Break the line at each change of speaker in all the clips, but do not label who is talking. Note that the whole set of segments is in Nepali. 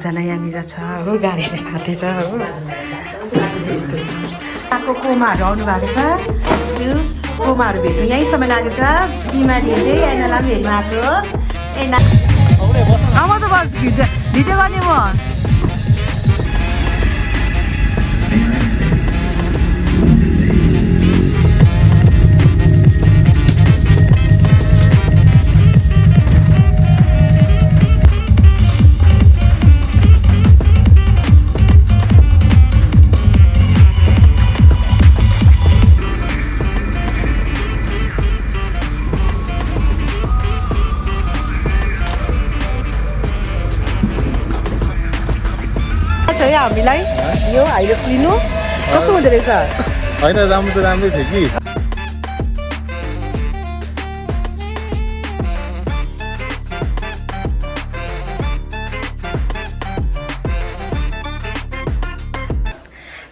जना यहाँनिर छ हो गाडीले काटेर हो यस्तो छ आएको कोमाहरू आउनु भएको छ यो कोमाहरू भेट्नु यहीँसम्म आएको छ बिमारीहरूले एनालाई पनि हेर्नु आएको एना म त भिडियो गर्ने म हामीलाई यो हाइलक्स लिनु कस्तो हुँदो रहेछ
होइन राम्रो त राम्रै थियो कि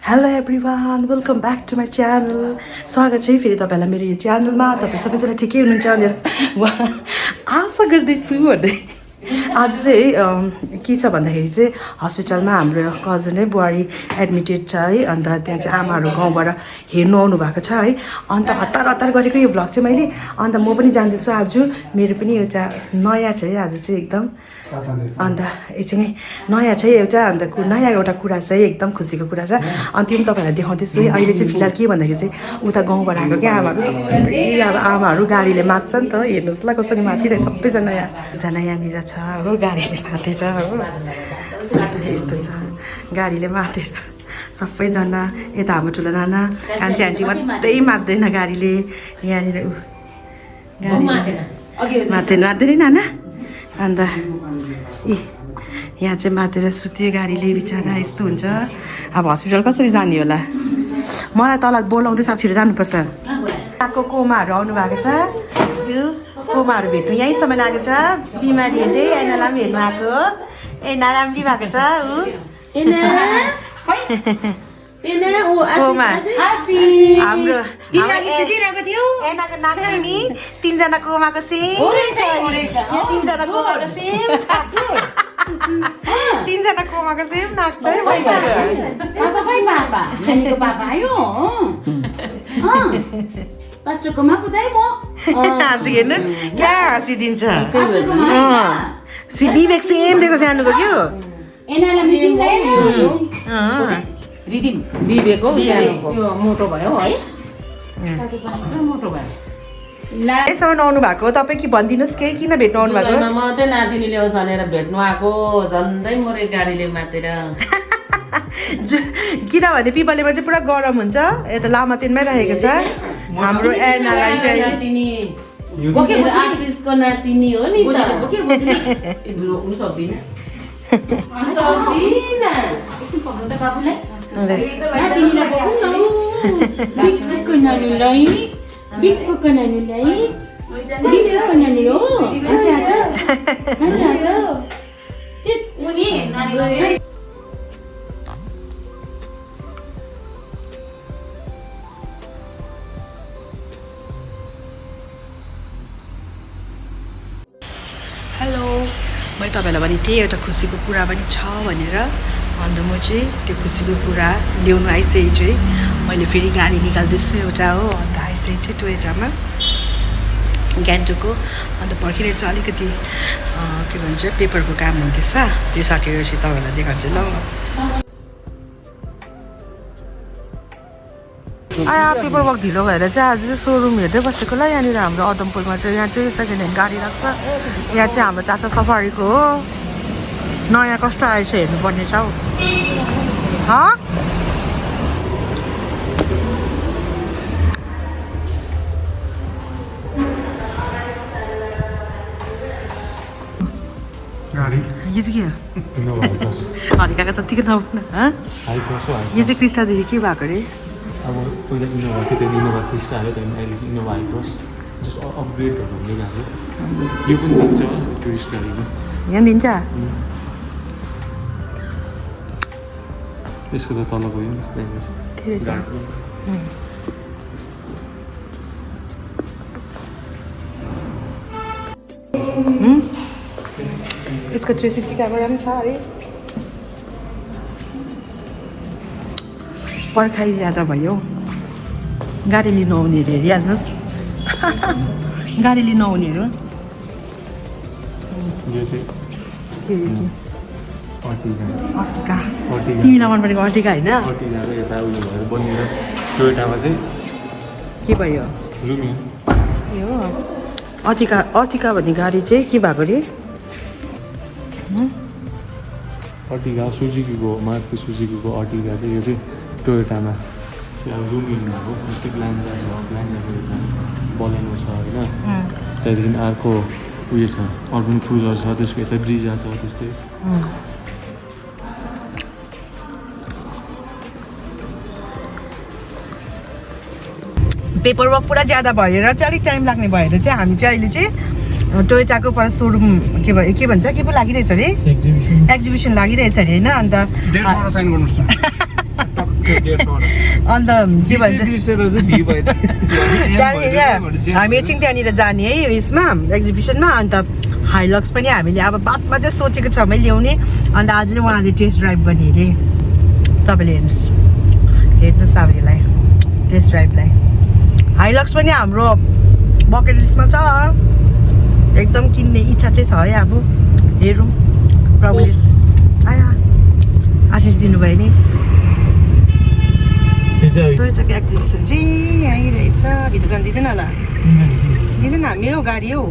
hello everyone welcome back to my channel स्वागत छ फेरि तपाईँलाई मेरो यो च्यानलमा तपाईँ सबैजना ठिकै हुनुहुन्छ भनेर आशा गर्दैछु भन्दै आज चाहिँ के छ भन्दाखेरि चाहिँ हस्पिटलमा हाम्रो कजन है बुहारी एडमिटेड छ है अन्त त्यहाँ चाहिँ आमाहरू गाउँबाट हेर्नु आउनु भएको छ है अन्त हतार हतार गरेको यो भ्लग चाहिँ मैले अन्त म पनि जान्दैछु आज मेरो पनि एउटा नयाँ छ है आज चाहिँ एकदम अन्त एकछिन नयाँ छ एउटा अन्त नयाँ एउटा कुरा चाहिँ एकदम खुसीको कुरा छ अनि त्यो पनि तपाईँहरूलाई देखाउँदैछु है अहिले चाहिँ फिलहाल के भन्दाखेरि चाहिँ उता गाउँबाट आएको क्या आमाहरू सबै अब आमाहरू गाडीले मात्छ नि त हेर्नुहोस् ल कसरी माथिरहेको सबैजना यहाँनिर छ हो गाडीले मातेर हो यस्तो छ गाडीले मातेर सबैजना यता हाम्रो ठुलो नाना कान्छी आन्टी मात्रै मात्दैन गाडीले यहाँनिर मात्दैन नाना अन्त यहाँ चाहिँ मातेर सुत्यो गाडीले बिचरा यस्तो हुन्छ अब हस्पिटल कसरी जाने होला मलाई तल बोलाउँदैछ अब छिटो जानुपर्छ आएको कोमाहरू आउनु भएको छ यो कोमाहरू भेट्नु यहीँसम्म आएको छ बिमारीहरूले एनालाई पनि हेर्नु आएको एना राम्री भएको छ हाम्रो एनाको नाम चाहिँ नि तीनजना कोमाको सेम यहाँ तीनजना कोमाको सेम छ तीनजना कोमाको सेम नाक छ है हाँसी हेर्नु क्या हाँसिदिन्छ विवेक सेम देख्छ सानोको क्या
मोटो भयो है
यसम्म आउनु भएको तपाईँ कि भनिदिनुहोस् केही किन भेट्नु आउनु भएको
मात्रै नातिनी ल्याउँछ भनेर भेट्नु आएको झन्डै मरे गाडीले मातेर
किनभने पिपलेमा चाहिँ पुरा गरम हुन्छ यता लामातेनमै रहेको छ हाम्रो एनालाई चाहिँ
आशिषको नातिनी हो नि
हेलो मैले तपाईँलाई भने त्यही एउटा खुसीको कुरा पनि छ भनेर अन्त म चाहिँ त्यो खुसीको कुरा ल्याउनु आइसकेको छु है मैले फेरि गाडी निकाल्दैछु एउटा हो अन्त आइसकेको छु टोयोटामा गान्तोकको अन्त पर्खिरहेको छु अलिकति के भन्छ पेपरको काम हुँदैछ त्यो सकेपछि तपाईँहरूलाई देखाउँछु ल पेपर वर्क ढिलो भएर चाहिँ आज चाहिँ सोरुम हेर्दै बसेको ल यहाँनिर हाम्रो अदमपुरमा चाहिँ यहाँ चाहिँ सेकेन्ड ह्यान्ड गाडी राख्छ यहाँ चाहिँ हाम्रो चाचा सफारीको हो नयाँ कस्तो आएछ हेर्नुपर्ने छ हौ यो चाहिँ के हरिकाका जतिको नहुनु यो चाहिँ क्रिस्टादेखि के भएको अरे
अब पहिला इनोभा थियो त्यो इनोभा क्रिस्टा आयो त्यहाँदेखि अहिले चाहिँ इनोभा हाइक्रस जस्ट अपग्रेडहरू हुँदै गएको यो पनि दिन्छ क्रिस्टाले
यहाँ दिन्छ
यसको त तलको यो
यसको 360 क्यामेरा पनि छ अरे पर्खाइ ज्यादा भयो गाडी लिनु आउनेहरू हेरिहाल्नुहोस् गाडी लिनु आउनेहरू
यो चाहिँ
अर्टिका तिमीलाई मन परेको अर्टिका होइन
अर्टिगाको यता उयो भएर बनिएर टोयोटामा चाहिँ
के भयो
लुमी
यो अर्टिका भन्ने गाडी चाहिँ के भएको अरे
अर्टिगा सुजुकीको मारुति सुजुकीको अर्टिगा चाहिँ यो चाहिँ टोयोटामा चाहिँ अब लुमिनमा हो जस्तै ग्लान्जाको बलेनो छ होइन त्यहाँदेखि अर्को उयो छ अर्बन क्रुजर छ त्यसको यता ब्रिजा छ त्यस्तै
पेपर वर्क पुरा ज्यादा भएर चाहिँ अलिक टाइम लाग्ने भएर चाहिँ हामी चाहिँ अहिले चाहिँ टोयोटाको पर सोरुम के भन्छ के पो लागिरहेछ अरे एक्जिबिसन लागिरहेछ अरे होइन अन्त अन्त के भन्छ हामी एकछिन त्यहाँनिर जाने है उयसमा एक्जिबिसनमा अन्त हाइलक्स पनि हामीले अब बादमा चाहिँ सोचेको छ मैले ल्याउने अन्त आज चाहिँ उहाँले टेस्ट ड्राइभ गर्ने अरे तपाईँले हेर्नुहोस् अब यसलाई टेस्ट ड्राइभलाई हाइलक्स पनि हाम्रो बकेट लिस्टमा छ एकदम किन्ने इच्छा चाहिँ छ है अब हेरौँ प्रभुले आया आशिष दिनुभयो नि टोयोटाको एक्जिबिसन चाहिँ यहीँ रहेछ भित्र जानु दिँदैन होला दिँदैन हामी हौ गाडी हौ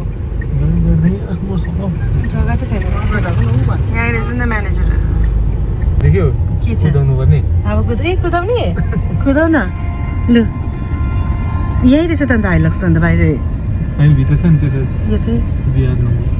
जग्गा त छैन यहीँ रहेछ नि त म्यानेजरहरू
देख्यो
के छ
पर्ने
अब कुदाउने कुदाउ न लु यहीँ रहेछ त अन्त हाइलक्स त अन्त बाहिर
अहिले भित्र छ नि त्यो त
यो चाहिँ
बिहार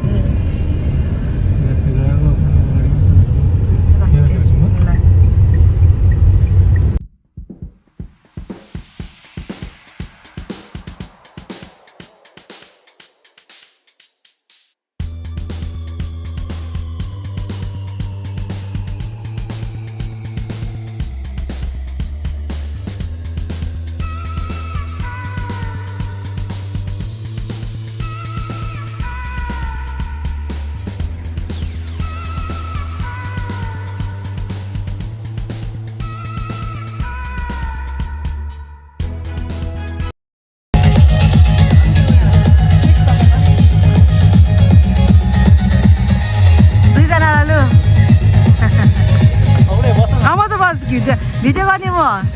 भिडियो गर्ने म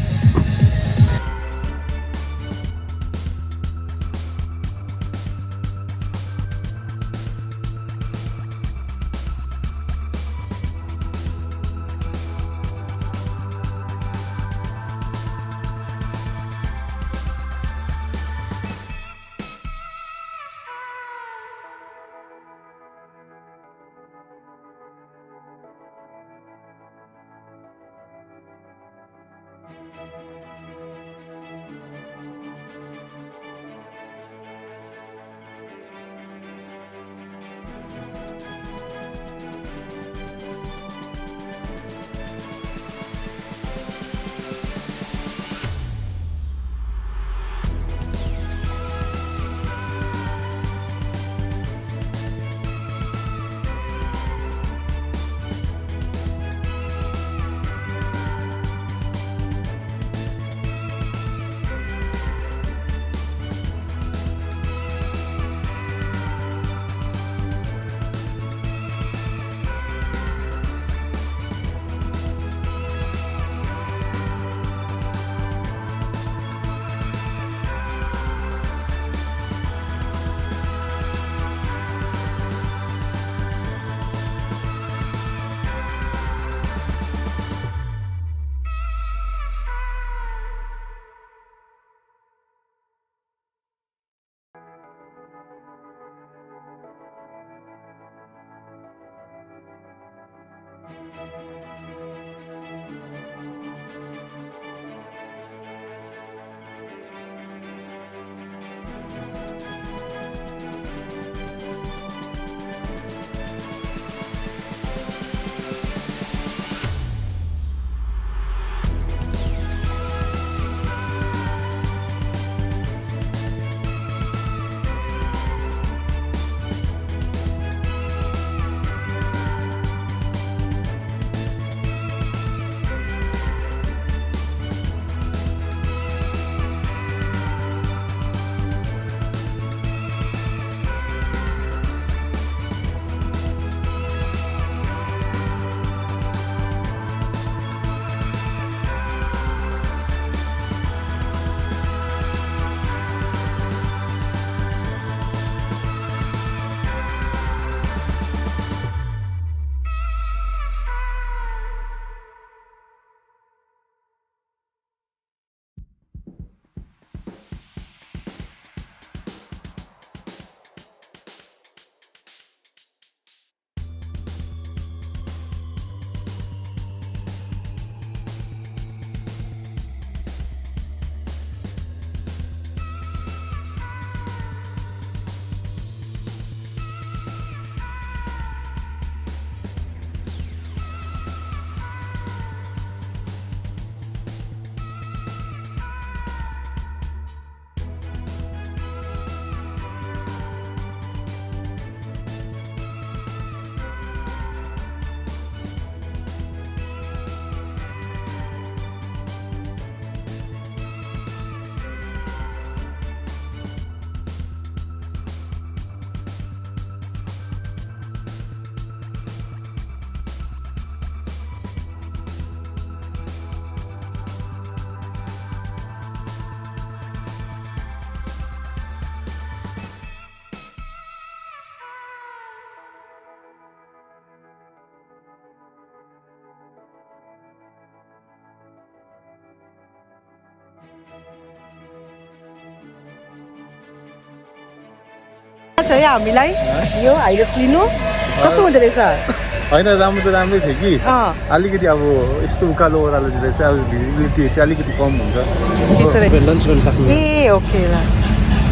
है हामीलाई यो हाइलक्स लिनु कस्तो हुँदो रहेछ
होइन राम्रो त राम्रै थियो कि अलिकति अब यस्तो उकालो ओह्रालो रहेछ अब भिजिबिलिटी चाहिँ अलिकति कम हुन्छ
लन्च गर्न सक्नुहुन्छ
ए ओके ल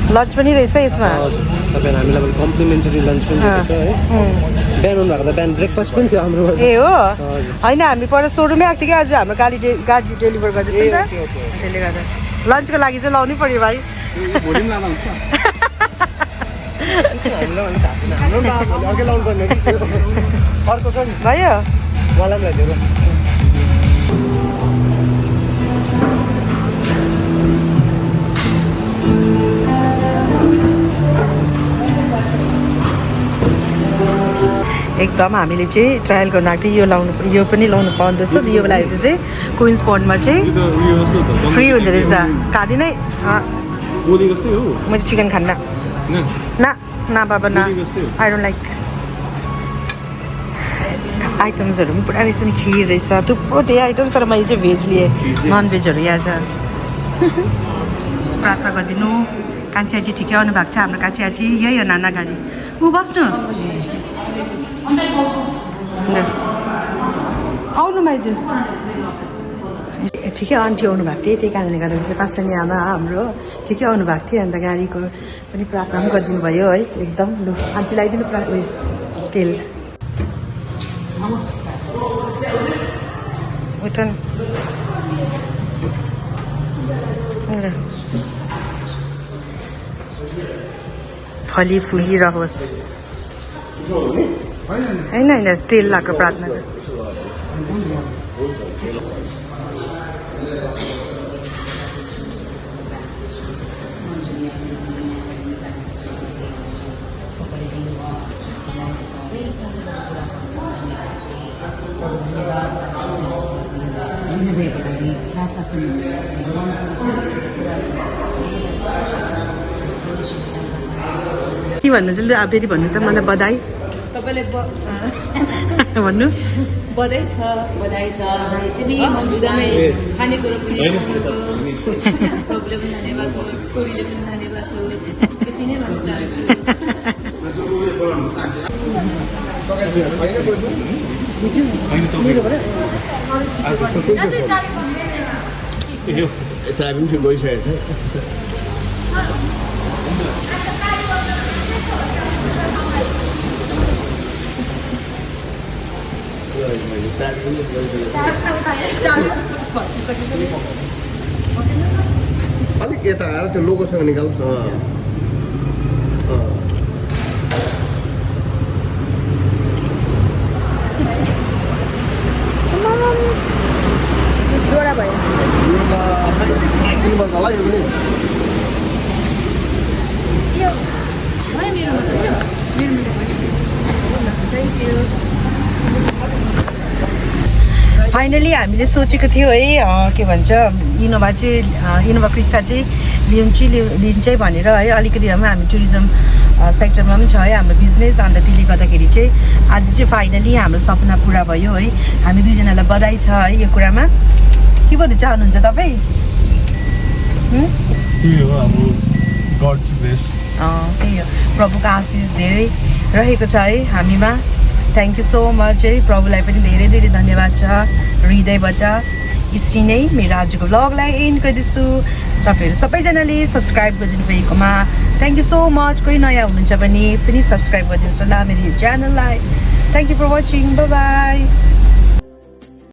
लन्च पनि रहेछ यसमा
तपाईहरु हामीलाई पनि कम्प्लिमेन्टरी लन्च पनि दिन्छ है बिहान आउनु भएको त बिहान ब्रेकफास्ट पनि थियो हाम्रो
ए हो हैन हामी पर सोरुमै आएको थियो कि आज हाम्रो गाडी डेलिभर गर्दैछ नि त त्यसले गर्दा लन्चको लागि चाहिँ लाउनै पर्यो भाइ
भोलि पनि लाँदा हुन्छ हामीलाई पनि थाहा छैन हाम्रो अर्कै लाउनु पर्ने अर्को छ नि
भयो
मलाई पनि ल्याइदियो
एकदम हामीले चाहिँ ट्रायल गर्न आएको थियो यो पनि लाउनु पाउँदैछ यो लागि चाहिँ क्विन्स पोन्डमा चाहिँ फ्री हुँदो रहेछ खाँदी नै मैले चिकन खान्न ना बाबा ना आई डोन्ट लाइक आइटम्सहरू पनि पुरा रहेछ नि खिर रहेछ थुप्रो धेरै आइटम तर मैले चाहिँ भेज लिएँ नन भेजहरू यहाँ छ प्रार्थना गरिदिनु कान्छी आजी ठिकै आउनु भएको छ हाम्रो कान्छी आजी यही हो नाना गाडी ऊ बस्नु आउनु माइजू ठिकै आन्टी आउनु भएको थियो त्यही कारणले गर्दा चाहिँ पास्टरनी आमा हाम्रो ठिकै आउनु भएको थियो अन्त गाडीको पनि प्रार्थना पनि गरिदिनु भयो है एकदम लु आन्टी लगाइदिनु तेल उठन फली फुली रहोस् होइन होइन तेल लगाएको प्रार्थना के भन्नु चाहिँ अब फेरि भन्नु त मलाई बधाई
तपाईले
भन्नु
बधाई छ तिमी मन्जुदामै खानेकुरो पनि तपाईँले पनि धन्यवाद होस् छोरीले पनि धन्यवाद होस् त्यति नै भन्न चाहन्छु
अलिक यता आएर त्यो लोगोसँग निकाल्नुहोस् न
जोडा भयो
किन्नुपर्छ होला यो पनि
फाइनली हामीले सोचेको थियो है के भन्छ इनोभा चाहिँ इनोभा क्रिस्टा चाहिँ लिन्छ भनेर है अलिकति हामी टुरिज्म सेक्टरमा पनि छ है हाम्रो बिजनेस अन्त त्यसले गर्दाखेरि चाहिँ आज चाहिँ फाइनली हाम्रो सपना पुरा भयो है हामी दुईजनालाई बधाई छ है यो कुरामा के भन्नु चाहनुहुन्छ तपाईँ
त्यही हो अब गड्स ग्रेस
त्यही हो प्रभुको आशिष धेरै रहेको छ है हामीमा थ्याङ्क यू सो मच है प्रभुलाई पनि धेरै धेरै धन्यवाद छ हृदयबाट यसरी नै मेरो आजको भ्लगलाई एन्ड गरिदिन्छु तपाईँहरू सबैजनाले सब्सक्राइब गरिदिनु भएकोमा थ्याङ्क यू सो मच कोही नयाँ हुनुहुन्छ भने पनि सब्सक्राइब गरिदिनुहोस् होला मेरो च्यानललाई thank you for watching by